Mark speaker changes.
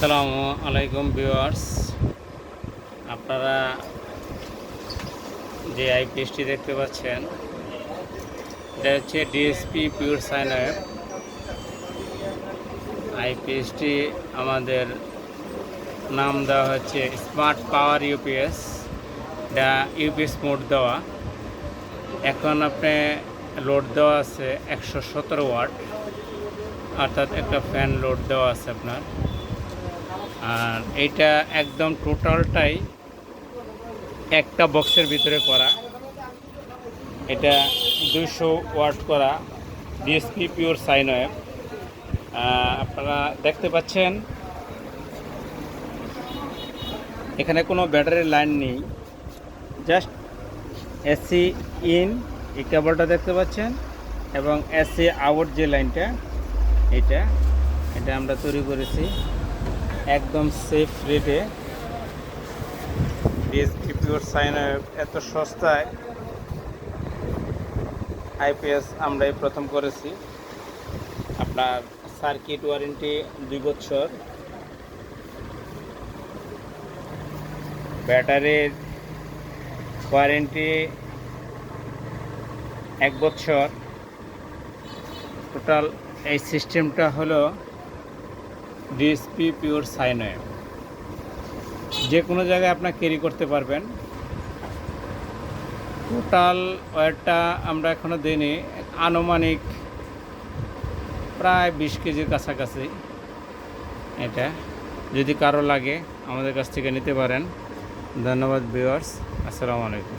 Speaker 1: আসসালামু আলাইকুম ভিউয়ার্স, আপনারা যে আইপিএসটি দেখতে পাচ্ছেন এটা হচ্ছে ডিএসপি পিওর সাইনে আইপিএসটি। আমাদের নাম দেওয়া হচ্ছে স্মার্ট পাওয়ার ইউপিএস। এটা ইউপিএস মোড দেওয়া। এখন আপনি লোড দেওয়া আছে 117 ওয়াট, অর্থাৎ একটা ফ্যান লোড দেওয়া আছে আপনার। আর এইটা একদম টোটালটাই একটা বক্সের ভিতরে করা। এটা 200 ওয়াট করা ডিএসপি পিওর সাইনে। আপনারা দেখতে পাচ্ছেন এখানে কোনো ব্যাটারি লাইন নেই, জাস্ট এসি ইন এই কেবলটা দেখতে পাচ্ছেন এবং এসি আউট যে লাইনটা এটা আমরা তৈরি করেছি একদম সেফ রেটে। ডিএসপি পিওর সাইনে এত সস্তায় আইপিএস আমরাই প্রথম করেছি। আপনার সার্কিট ওয়ারেন্টি 2 বছর, ব্যাটারির ওয়ারেন্টি 1 বছর। টোটাল এই সিস্টেমটা হলো ডিএসপি পিওর সাইনে। যে কোনো জায়গায় আপনার ক্যারি করতে পারবেন। টোটাল ওয়েটটা আমরা এখনও দিইনি, আনুমানিক প্রায় 20 কেজির কাছাকাছি। এটা যদি কারো লাগে আমাদের কাছ থেকে নিতে পারেন। ধন্যবাদ ভিউয়ার্স, আসসালামু আলাইকুম।